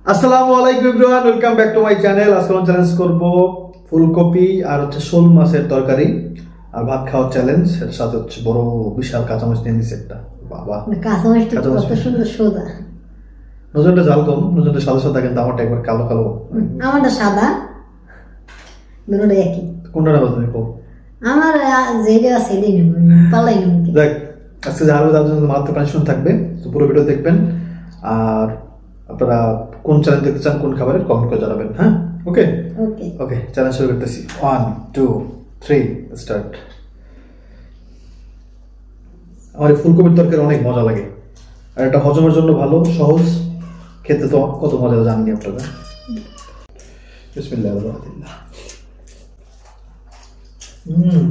আসসালামু আলাইকুম everyone, welcome back to my channel. আজকে আমি চ্যালেঞ্জ করব ফুলকপি আর হচ্ছে শোল মাছের তরকারি আর ভাত খাওয়ার চ্যালেঞ্জ। এর সাথে হচ্ছে বড় বিশাল কাঁচামরিচ নিয়ে নিছে একটা। বাবা, কাঁচামরিচটা কত সুন্দর সোজা। নজনটা ঝাল কম, নজনটা সাদা সাদা, কিন্তু আমারটা একবার কালো কালো। আমারটা সাদা, দুটোটা একই। কোনটা নেবো তুমি? আমার যেটা আছে সেটাই নেব, পালাই নেব। দেখ, আজকে যে হারবে তার জন্য মাত্র পানিশমেন্ট থাকবে, তো পুরো ভিডিও দেখবেন। আর আপনারা কোন চ্যানেল দেখতে চান, কোন খাবারের কমেন্ট করে জানাবেন। হ্যাঁ, ওকে ওকে ওকে, চ্যালেঞ্জ শুরু করতেছি। 1 2 3 স্টার্ট। আমার এই ফুলকপির তরকারি অনেক মজা লাগে, আর এটা হজমের জন্য ভালো, সহজ, খেতে তো কত মজা জানেন আপনারা। বিসমিল্লাহির রহমানির রহিম।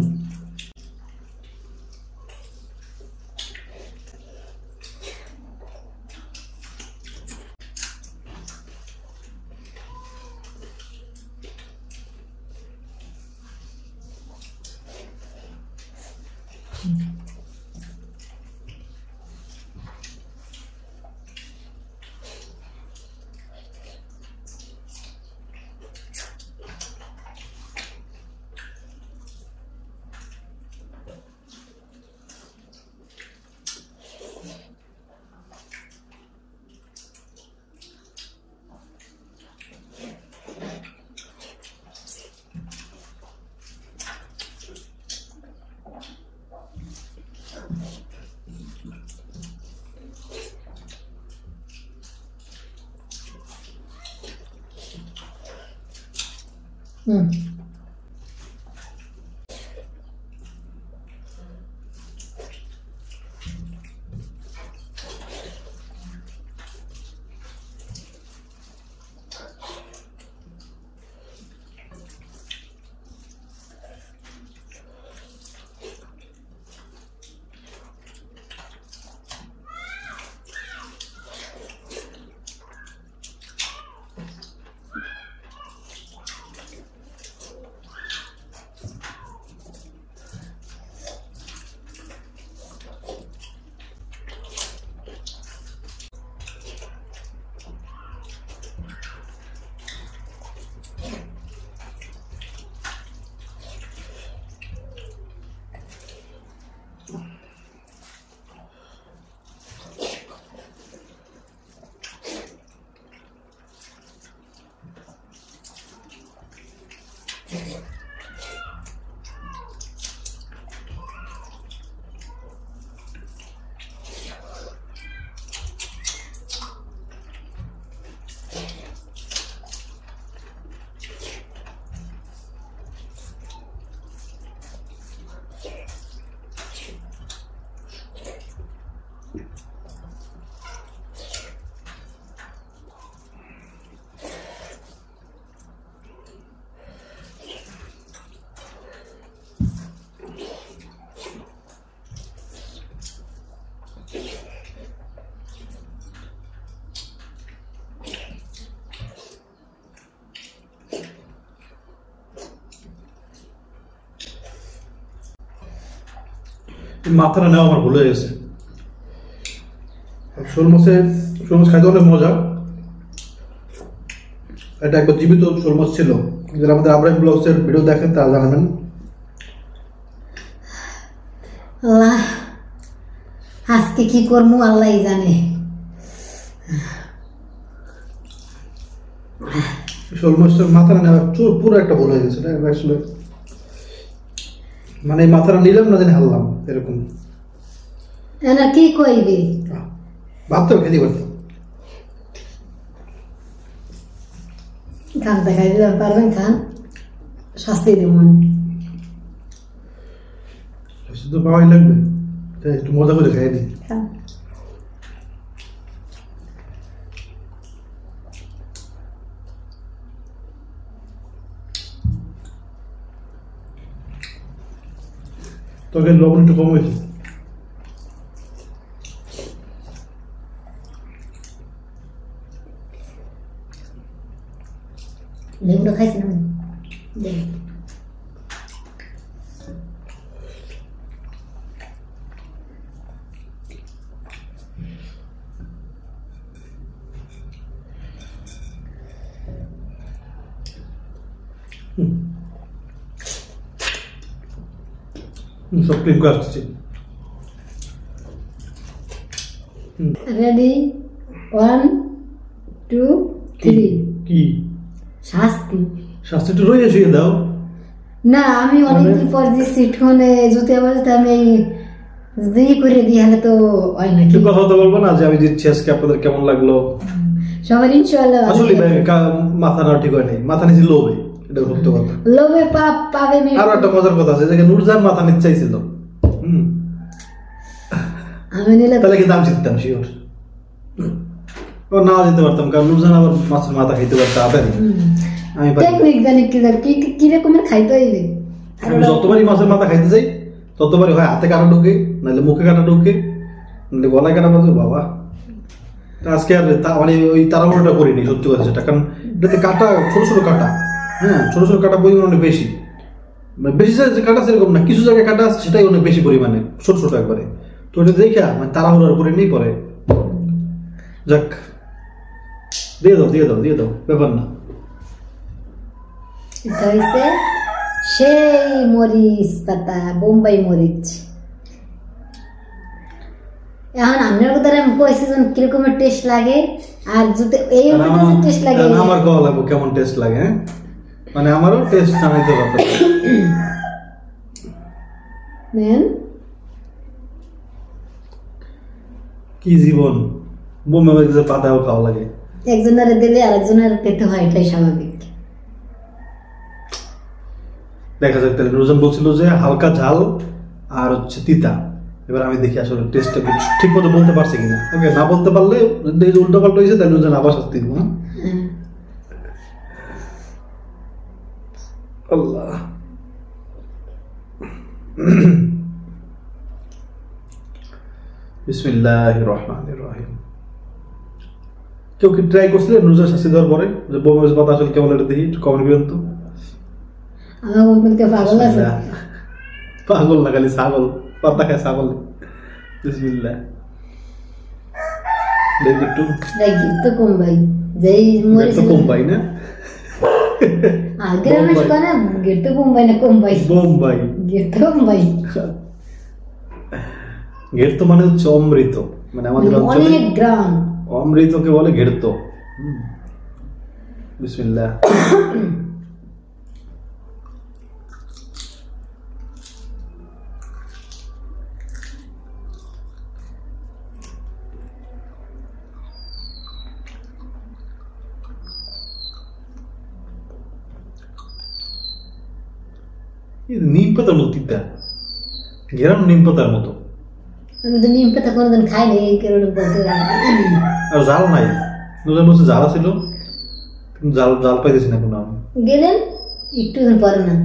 মাথাটা নেওয়া আমার ভুলে গেছে। শোল মাছ খাইতে অনেক মজা। এটা একবার জীবিত শোল মাছ ছিল। যারা আমাদের আব্রাহিম ব্লগসের ভিডিও দেখেন তারা জানাবেন। আল্লাহ, আজকে কি করবো আল্লাহ জানে। শোল মাছের মাথাটা নেওয়া পুরো একটা ভুল হয়ে গেছে। আসলে মানে মাথাটা নিলাম না, জানি হারলাম এরকম। এনা কি কইবি? ভাবতেও খেতে পারতাম। খান দেখাই দিতে পারবেন, খান, শাস্তি দিব। তো পাওয়াই লাগবে, তাই একটু মজা করে খাই দিই। তোকে লবণ একটু কম হয়েছে। লেবুটা খাইছি না? সব ক্লিন করে আসছি। রেডি 1 2 3 কি শাস্তি শাস্তিটা রয়ে শুয়ে দাও। না আমি অনেকদিন পর দিচ্ছি ঠোনে জুতে বলতে আমি দিয়ে করে দিয়ে হলে তো হয় না। একটু কথা তো বলবো না যে আমি দিচ্ছি আজকে আপনাদের কেমন লাগলো? সবার ইনশাআল্লাহ আসলে ভাই মাথা না ঠিক হয় নাই, মাথা নিচে লোভে, এটা সত্য কথা। লোভে পাপ পাবে মেয়ে। আরো একটা মজার কথা আছে যে নূরজাহান মাথা নিতে চাইছিল, আমি নিলে তাহলে কিন্তু আমি জিততাম শিওর। ও না যেতে পারতাম, কারণ নূরজাহান আবার মাছের মাথা খাইতে পারতো আদারি, আমি পারি না। টেকনিক জানি কি কি রকমের খাইতে হইবে। আমি যতবারই মাছের মাথা খাইতে যাই ততবারই হয় হাতে কাটা ঢোকে, নাহলে মুখে কাটা ঢোকে, নাহলে গলায় কাটা বাজে। বাবা আজকে আর মানে ওই তাড়াহুড়োটা করিনি সত্যি কথা সেটা, কারণ এটাতে কাটা ছোট ছোট কাটা, হ্যাঁ ছোট ছোট কাটা পরিমাণ অনেক বেশি, মানে বেশি যে কাটা সেরকম না, কিছু জায়গায় কাটা আছে সেটাই অনেক বেশি পরিমাণে ছোট ছোট একবারে। তো এটা দেখা মানে তাড়াহুড়ো করে নেই পরে। যাক দিয়ে দাও দিয়ে দাও দিয়ে দাও, ব্যাপার না। এটা হইছে সেই মরিচ পাতা, বোম্বাই মরিচ। এখন আপনার কথা আমি কইছি যে কিরকমের টেস্ট লাগে, আর যদি এই টেস্ট লাগে আমার কল লাগবে কেমন টেস্ট লাগে, হ্যাঁ মানে আমারও টেস্ট জানাইতে পারবে। নেন কি জীবন, বোম্বে মরিচের পাতাও খাওয়া লাগে। একজনের দিলে আরেকজনের পেতে হয়, এটাই স্বাভাবিক। দেখা যাক তাহলে। রোজন বলছিল যে হালকা ঝাল আর হচ্ছে তিতা, এবার আমি দেখি আসলে টেস্টটা ঠিক মতো বলতে পারছি কিনা। ওকে, না বলতে পারলে যদি উল্টো পাল্টা হয়েছে তাহলে রোজন আবার শাস্তি দিব। আল্লাহ বিসমিল্লাহির রহমানির রহিম। কেউ কি ট্রাই করছিলেন রোজার শাস্তি দেওয়ার পরে যে বোম্বে মরিচের পাতা আসলে কেমন, এটা দেখি কমেন্ট করেন তো। আমার বলতে পাগল আছে, পাগল না খালি ছাগল, পাতা খায় ছাগল। বিসমিল্লাহ দেখি একটু, দেখি তো কম ভাই যেই মরিচ তো কম পাই না, আগে আমি কোনা গেট তো কম ভাই না, কম ভাই বোম্বাই গেট তো কম ভাই। ঘেরতো মানে হচ্ছে অমৃত, মানে আমাদের অঞ্চলে অনেক গ্রাম অমৃতকে বলে ঘেরতো। বিসমিল্লাহ। নিম পাতার মতো তিতা, ঘেরানো নিম পাতার মতো। আমি তো নিম পাতা কোনোদিন খাইনি, এই কারণে বলতে আর জাল নাই, নতুন বছর জাল ছিল, কিন্তু জাল জাল পাইতেছি না কোনো। আমি গেলেন একটু দিন পরে না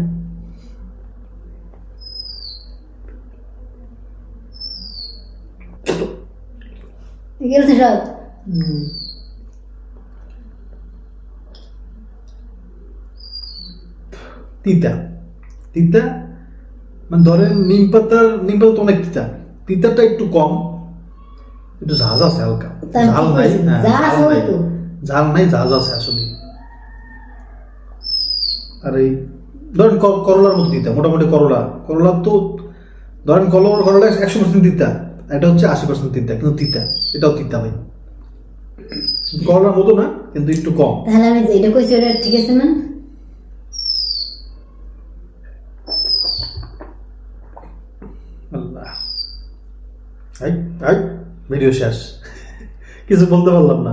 গেলছে সব। তিতা তিতা মানে ধরেন নিম পাতা তো অনেক তিতা, তিতাটা একটু কম, একটু ঝাঁজ আছে হালকা, ঝাল নাই, ঝাল নাই ঝাঁজ আছে আসলে। আর এই ধরেন করলার মতো তিতা, মোটামুটি করলা তো ধরেন করলা 100% তিতা, এটা হচ্ছে 80% তিতা, কিন্তু তিতা, এটাও তিতা ভাই, করলার মতো না কিন্তু একটু কম। তাহলে আমি যেটা কইছি ওটা ঠিক আছে না? আল্লাহ, ভিডিও শেষ, কিছু বলতে পারলাম না।